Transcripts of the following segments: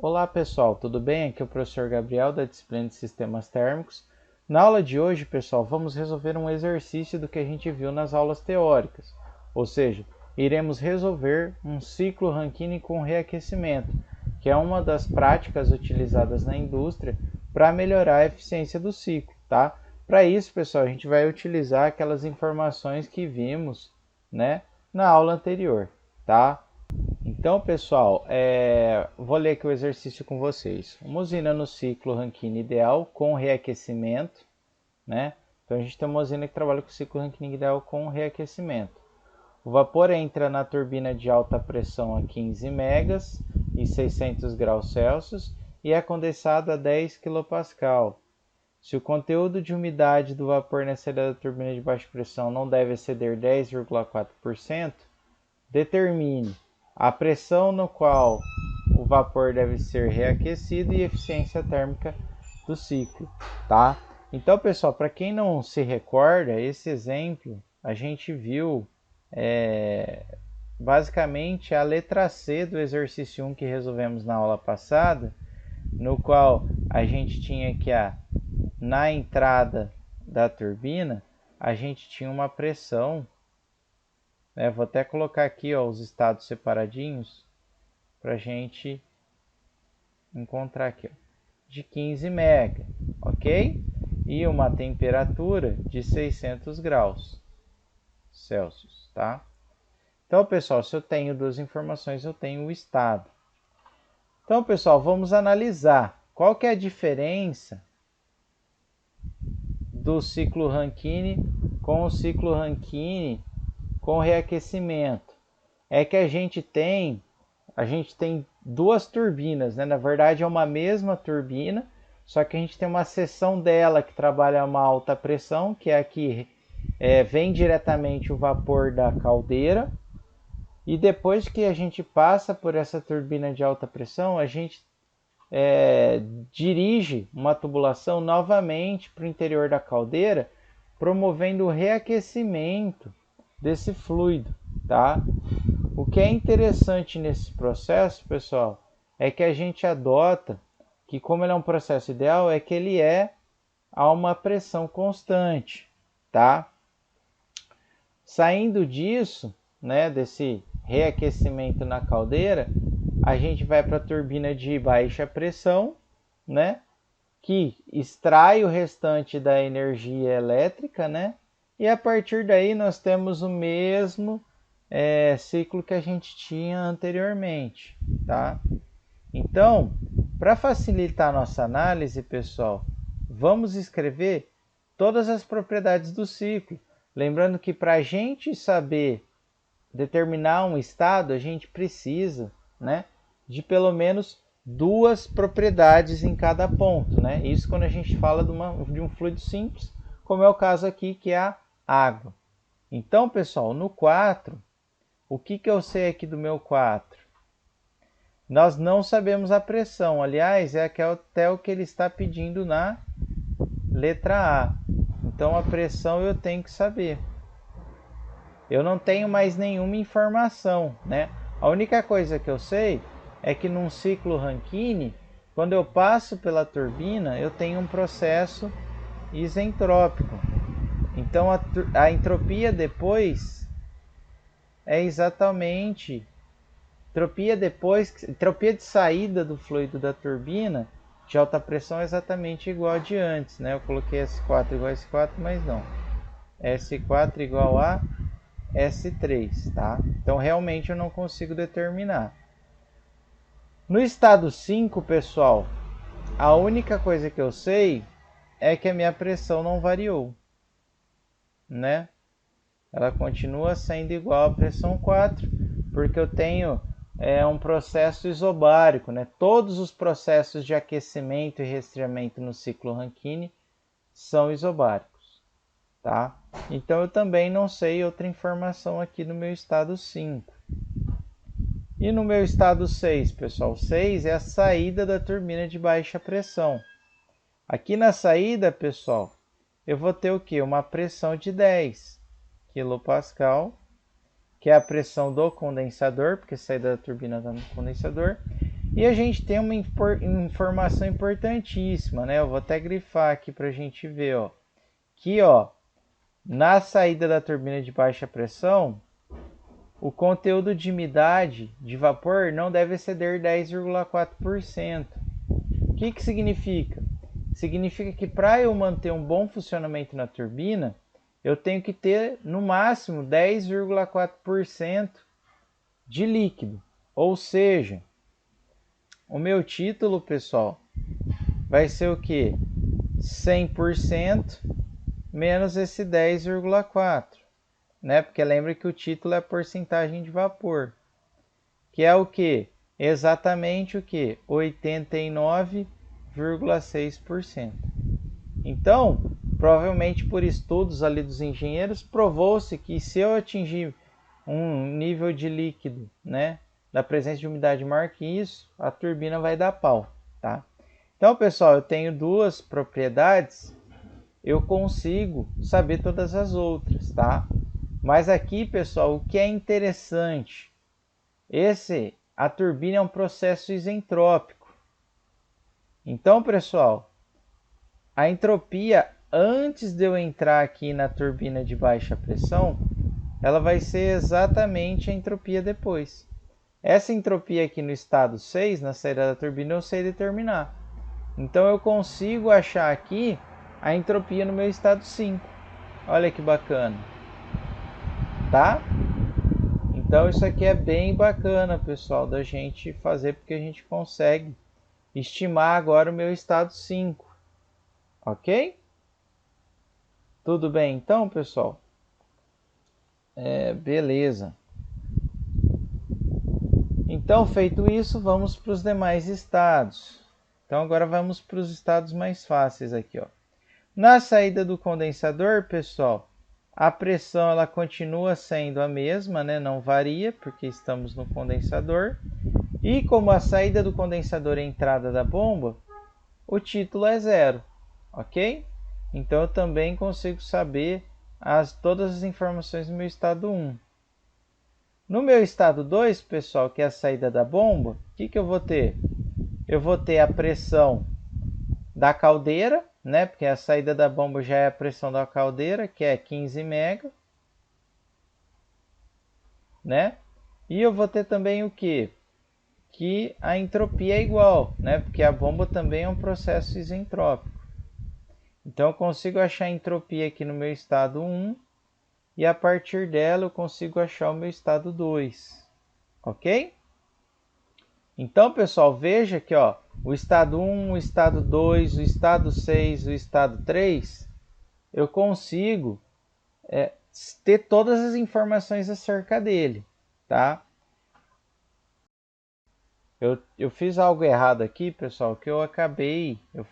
Olá pessoal, tudo bem? Aqui é o professor Gabriel da disciplina de Sistemas Térmicos. Na aula de hoje, pessoal, vamos resolver um exercício do que a gente viu nas aulas teóricas. Ou seja, iremos resolver um ciclo Rankine com reaquecimento, que é uma das práticas utilizadas na indústria para melhorar a eficiência do ciclo, tá? Para isso, pessoal, a gente vai utilizar aquelas informações que vimos, na aula anterior, tá? Então, pessoal, vou ler aqui o exercício com vocês. Uma usina no ciclo Rankine ideal com reaquecimento, né? Então, a gente tem uma usina que trabalha com o ciclo Rankine ideal com reaquecimento. O vapor entra na turbina de alta pressão a 15 megas e 600 graus Celsius e é condensado a 10 kPa. Se o conteúdo de umidade do vapor na saída da turbina de baixa pressão não deve exceder 10,4%, determine a pressão no qual o vapor deve ser reaquecido e eficiência térmica do ciclo, tá? Então, pessoal, para quem não se recorda, esse exemplo a gente viu basicamente a letra C do exercício 1 que resolvemos na aula passada, no qual a gente tinha que na entrada da turbina a gente tinha uma pressão. Vou até colocar aqui os estados separadinhos para a gente encontrar aqui, de 15 mega, ok? E uma temperatura de 600 graus Celsius, tá? Então, pessoal, se eu tenho duas informações, eu tenho o estado. Então, pessoal, vamos analisar qual que é a diferença do ciclo Rankine com o ciclo Rankine com reaquecimento. É que a gente tem duas turbinas, né? Na verdade é uma mesma turbina, só que a gente tem uma seção dela que trabalha uma alta pressão, que é aqui vem diretamente o vapor da caldeira, e depois que a gente passa por essa turbina de alta pressão, a gente dirige uma tubulação novamente para o interior da caldeira, promovendo o reaquecimento desse fluido, tá? O que é interessante nesse processo, pessoal, é que a gente adota que, como ele é um processo ideal, é que ele a uma pressão constante, tá? Saindo disso, desse reaquecimento na caldeira, a gente vai para a turbina de baixa pressão, que extrai o restante da energia elétrica, e a partir daí nós temos o mesmo ciclo que a gente tinha anteriormente, tá? Então, para facilitar a nossa análise, pessoal, vamos escrever todas as propriedades do ciclo. Lembrando que para a gente saber determinar um estado, a gente precisa, de pelo menos duas propriedades em cada ponto, Isso quando a gente fala de um fluido simples, como é o caso aqui, que é a água. Então, pessoal, no 4, o que eu sei aqui do meu 4? Nós não sabemos a pressão. Aliás, é até o que ele está pedindo na letra A. Então, a pressão eu tenho que saber. Eu não tenho mais nenhuma informação, A única coisa que eu sei é que num ciclo Rankine, quando eu passo pela turbina, eu tenho um processo isentrópico. Então, a entropia depois é exatamente entropia de saída do fluido da turbina de alta pressão é exatamente igual a de antes, Eu coloquei S4 igual a S4, mas não. S4 igual a S3, tá? Então, realmente eu não consigo determinar. No estado 5, pessoal, a única coisa que eu sei é que a minha pressão não variou, Ela continua sendo igual à pressão 4, porque eu tenho um processo isobárico, Todos os processos de aquecimento e resfriamento no ciclo Rankine são isobáricos, tá? Então eu também não sei outra informação aqui no meu estado 5. E no meu estado 6, pessoal, 6 é a saída da turbina de baixa pressão. Aqui na saída, pessoal, eu vou ter o quê? Uma pressão de 10 kPa, que é a pressão do condensador, porque a saída da turbina está no condensador, E a gente tem uma informação importantíssima, né? Eu vou até grifar aqui para a gente ver, ó. Aqui, ó, na saída da turbina de baixa pressão, o conteúdo de umidade de vapor não deve exceder 10,4%. O que significa? Significa que para eu manter um bom funcionamento na turbina, eu tenho que ter no máximo 10,4% de líquido. Ou seja, o meu título, pessoal, vai ser o que? 100% menos esse 10,4%. Né? Porque lembra que o título é a porcentagem de vapor, que é o que? Exatamente o que? 89,6%. Então, provavelmente por estudos ali dos engenheiros, provou-se que se eu atingir um nível de líquido, né, da presença de umidade maior que isso, a turbina vai dar pau, tá? Então, pessoal, eu tenho duas propriedades, eu consigo saber todas as outras, tá? Mas aqui, pessoal, o que é interessante, a turbina é um processo isentrópico. Então, pessoal, a entropia antes de eu entrar aqui na turbina de baixa pressão, ela vai ser exatamente a entropia depois. Essa entropia aqui no estado 6, na saída da turbina, eu sei determinar. Então eu consigo achar aqui a entropia no meu estado 5. Olha que bacana. Tá? Então isso aqui é bem bacana, pessoal, da gente fazer, porque a gente consegue estimar agora o meu estado 5. Ok? Tudo bem então, pessoal? Beleza. Então, feito isso, vamos para os demais estados. Então agora vamos para os estados mais fáceis aqui, ó. Na saída do condensador, pessoal, a pressão ela continua sendo a mesma, né? Não varia, porque estamos no condensador. E como a saída do condensador é a entrada da bomba, o título é 0, ok? Então eu também consigo saber todas as informações do meu estado 1. No meu estado 2, pessoal, que é a saída da bomba, o que eu vou ter? Eu vou ter a pressão da caldeira, né? Porque a saída da bomba já é a pressão da caldeira, que é 15 MB, né? E eu vou ter também o quê? Que a entropia é igual, né? Porque a bomba também é um processo isentrópico. Então eu consigo achar a entropia aqui no meu estado 1 e a partir dela eu consigo achar o meu estado 2, ok? Então, pessoal, veja que ó, o estado 1, o estado 2, o estado 6, o estado 3, eu consigo ter todas as informações acerca dele, tá? Eu fiz algo errado aqui, pessoal, que eu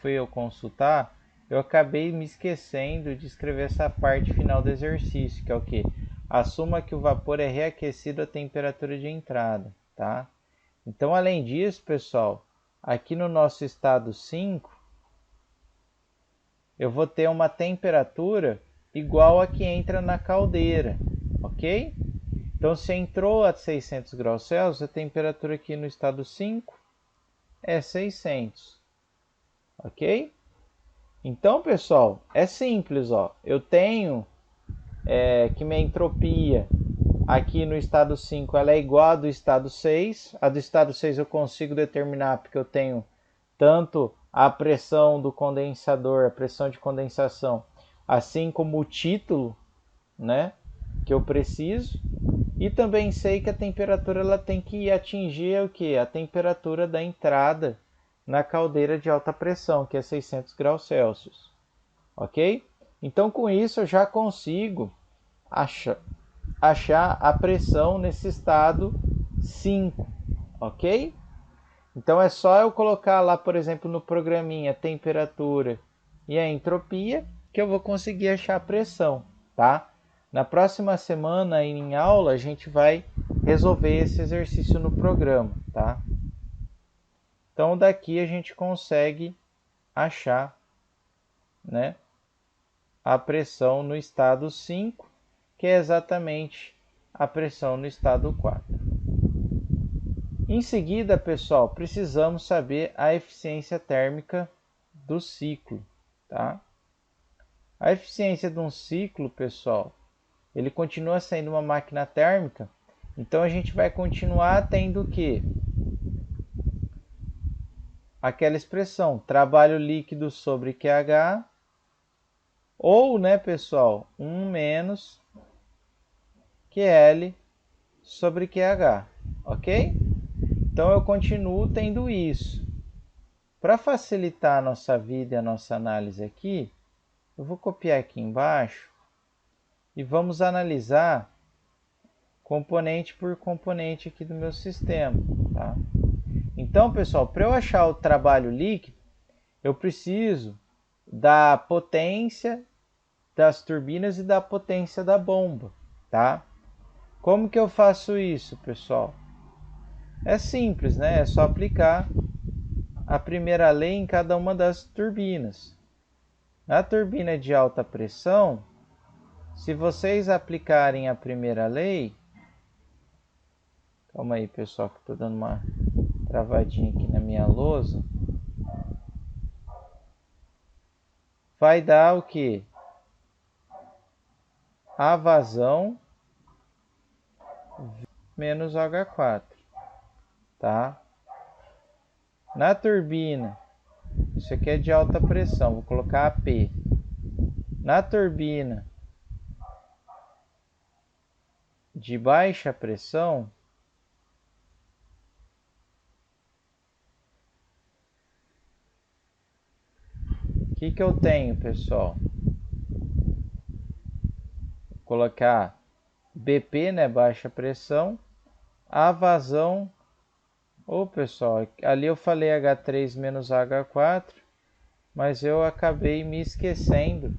fui consultar, eu acabei me esquecendo de escrever essa parte final do exercício, que é o que? Assuma que o vapor é reaquecido à temperatura de entrada, tá? Então, além disso, pessoal, aqui no nosso estado 5, eu vou ter uma temperatura igual a que entra na caldeira, ok? Então, se entrou a 600 graus Celsius, a temperatura aqui no estado 5 é 600, ok? Então, pessoal, é simples, ó. Eu tenho que minha entropia aqui no estado 5 ela é igual à do estado 6. A do estado 6 eu consigo determinar porque eu tenho tanto a pressão do condensador, a pressão de condensação, assim como o título, né, que eu preciso. E também sei que a temperatura ela tem que atingir o que? A temperatura da entrada na caldeira de alta pressão, que é 600 graus Celsius. Ok? Então, com isso, eu já consigo achar a pressão nesse estado 5. Ok? Então, é só eu colocar lá, por exemplo, no programinha, a temperatura e a entropia, que eu vou conseguir achar a pressão, tá? Na próxima semana, em aula, a gente vai resolver esse exercício no programa, tá? Então, daqui a gente consegue achar, né, a pressão no estado 5, que é exatamente a pressão no estado 4. Em seguida, pessoal, precisamos saber a eficiência térmica do ciclo, tá? A eficiência de um ciclo, pessoal, ele continua sendo uma máquina térmica, então a gente vai continuar tendo o quê? Aquela expressão, trabalho líquido sobre QH, ou, né, pessoal, 1 menos QL sobre QH, ok? Então eu continuo tendo isso. Para facilitar a nossa vida e a nossa análise aqui, eu vou copiar aqui embaixo e vamos analisar componente por componente aqui do meu sistema, tá? Então, pessoal, para eu achar o trabalho líquido, eu preciso da potência das turbinas e da potência da bomba, tá? Como que eu faço isso, pessoal? É simples, né? É só aplicar a primeira lei em cada uma das turbinas. Na turbina de alta pressão, se vocês aplicarem a primeira lei... Calma aí, pessoal, que estou dando uma travadinha aqui na minha lousa. Vai dar o quê? A vazão menos H4, tá? Na turbina, isso aqui é de alta pressão, vou colocar AP. Na turbina de baixa pressão, o que eu tenho, pessoal? Vou colocar BP, né, baixa pressão, a vazão, pessoal, ali eu falei H3 menos H4, mas eu acabei me esquecendo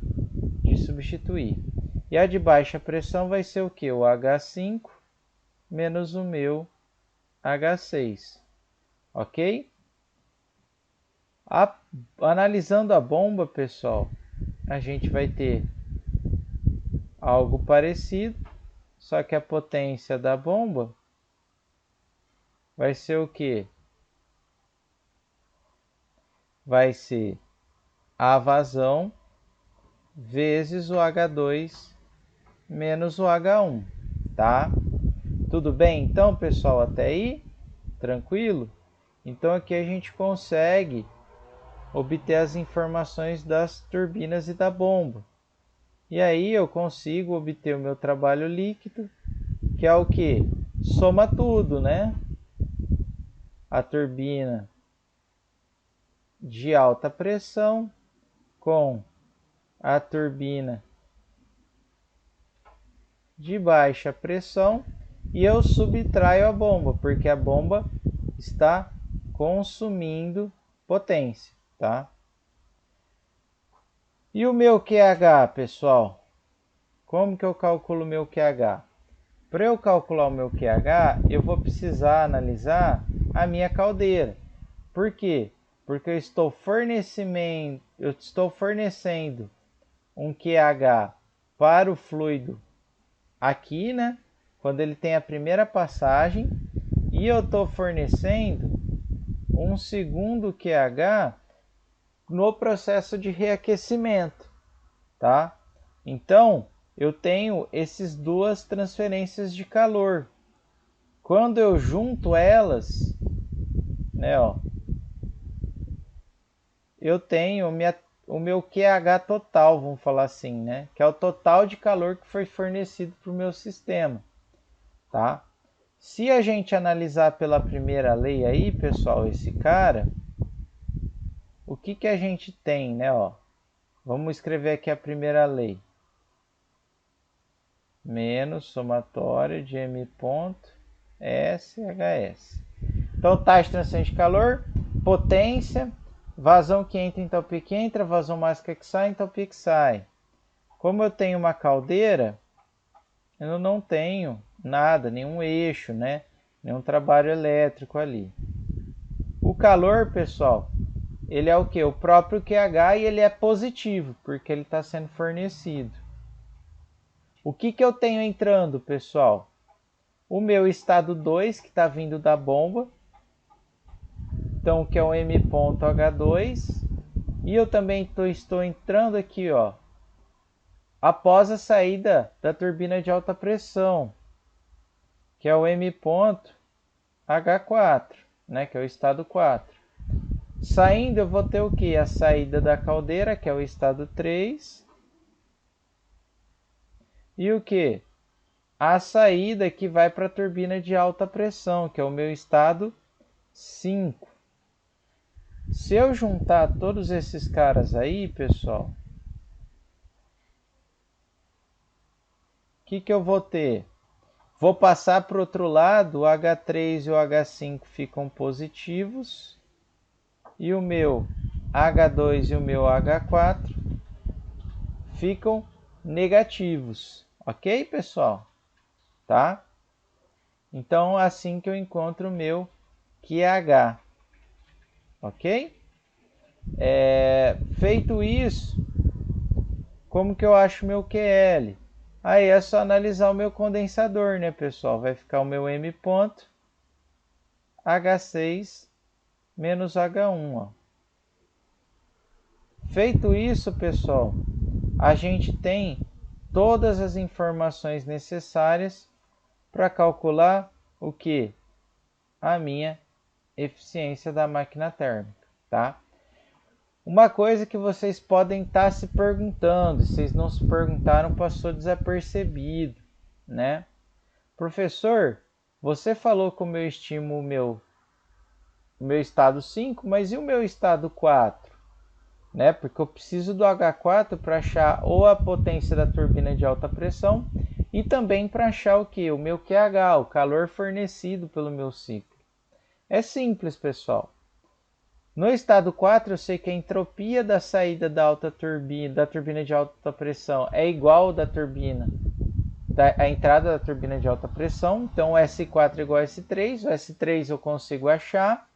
de substituir. E a de baixa pressão vai ser o que? O H5 menos o meu H6, ok? Analisando a bomba, pessoal, a gente vai ter algo parecido, só que a potência da bomba vai ser o que? Vai ser a vazão vezes o H2 menos o H1, tá? Tudo bem então, pessoal, até aí? Tranquilo? Então aqui a gente consegue obter as informações das turbinas e da bomba. E aí eu consigo obter o meu trabalho líquido, que é o que? Soma tudo, né? A turbina de alta pressão com a turbina de baixa pressão e eu subtraio a bomba, porque a bomba está consumindo potência, tá? E o meu QH, pessoal? Como que eu calculo o meu QH? Para eu calcular o meu QH, eu vou precisar analisar a minha caldeira. Por quê? Porque eu estou fornecendo um QH para o fluido aqui, né? Quando ele tem a primeira passagem, e eu estou fornecendo um segundo QH no processo de reaquecimento, tá? Então, eu tenho essas duas transferências de calor. Quando eu junto elas, né, ó, eu tenho o meu QH total, vamos falar assim, né? Que é o total de calor que foi fornecido para o meu sistema, tá? Se a gente analisar pela primeira lei aí, pessoal, esse cara, o que a gente tem, né? Ó, vamos escrever aqui a primeira lei. Menos somatório de M ponto SHS. Então, taxa de transferência de calor, potência, vazão que entra, entalpia que entra, vazão máxima que sai, entalpia que sai. Como eu tenho uma caldeira, eu não tenho nada, nenhum eixo, né? Nenhum trabalho elétrico ali. O calor, pessoal, ele é o que? O próprio QH e ele é positivo, porque ele está sendo fornecido. O que eu tenho entrando, pessoal? O meu estado 2, que está vindo da bomba, então que é o M.H2, e eu também estou entrando aqui, ó, após a saída da turbina de alta pressão, que é o M.H4, né, que é o estado 4. Saindo, eu vou ter o que? A saída da caldeira, que é o estado 3. E o que? A saída que vai para a turbina de alta pressão, que é o meu estado 5. Se eu juntar todos esses caras aí, pessoal, o que eu vou ter? Vou passar para o outro lado, o H3 e o H5 ficam positivos. E o meu H2 e o meu H4 ficam negativos. Ok, pessoal? Tá? Então, assim que eu encontro o meu QH. Ok? Feito isso, como que eu acho meu QL? Aí é só analisar o meu condensador, né, pessoal? Vai ficar o meu M ponto H6 menos H1. Ó. Feito isso, pessoal, a gente tem todas as informações necessárias para calcular o que? A minha eficiência da máquina térmica, tá? Uma coisa que vocês podem estar se perguntando, se vocês não se perguntaram, passou desapercebido, né? Professor, você falou que eu estimo o meu estado 5, mas e o meu estado 4? Né? Porque eu preciso do H4 para achar ou a potência da turbina de alta pressão e também para achar o que? O meu QH, o calor fornecido pelo meu ciclo. É simples, pessoal. No estado 4, eu sei que a entropia da saída da turbina de alta pressão é igual à da turbina, a entrada da turbina de alta pressão. Então, o S4 é igual a S3. O S3 eu consigo achar.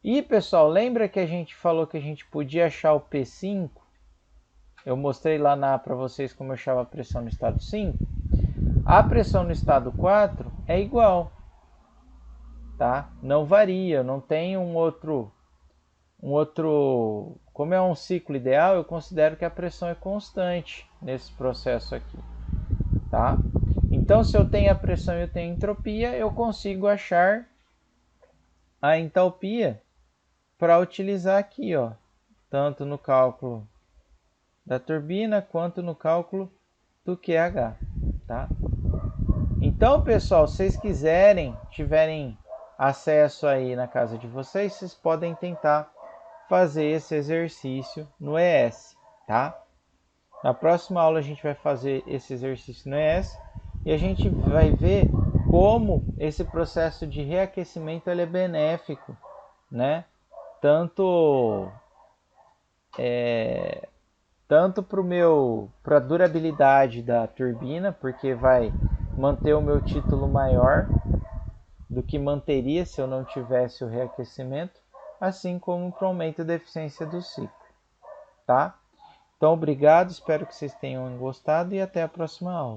E, pessoal, lembra que a gente falou que a gente podia achar o P5? Eu mostrei lá para vocês como eu achava a pressão no estado 5. A pressão no estado 4 é igual, tá? Não varia, não tem um outro, como é um ciclo ideal, eu considero que a pressão é constante nesse processo aqui, tá? Então, se eu tenho a pressão e eu tenho a entropia, eu consigo achar a entalpia para utilizar aqui, ó, tanto no cálculo da turbina quanto no cálculo do QH, tá? Então, pessoal, se vocês tiverem acesso aí na casa de vocês, vocês podem tentar fazer esse exercício no ES, tá? Na próxima aula a gente vai fazer esse exercício no ES e a gente vai ver como esse processo de reaquecimento ele é benéfico, né? Tanto para a durabilidade da turbina, porque vai manter o meu título maior do que manteria se eu não tivesse o reaquecimento, assim como para o aumento da eficiência do ciclo, tá? Então, obrigado, espero que vocês tenham gostado e até a próxima aula.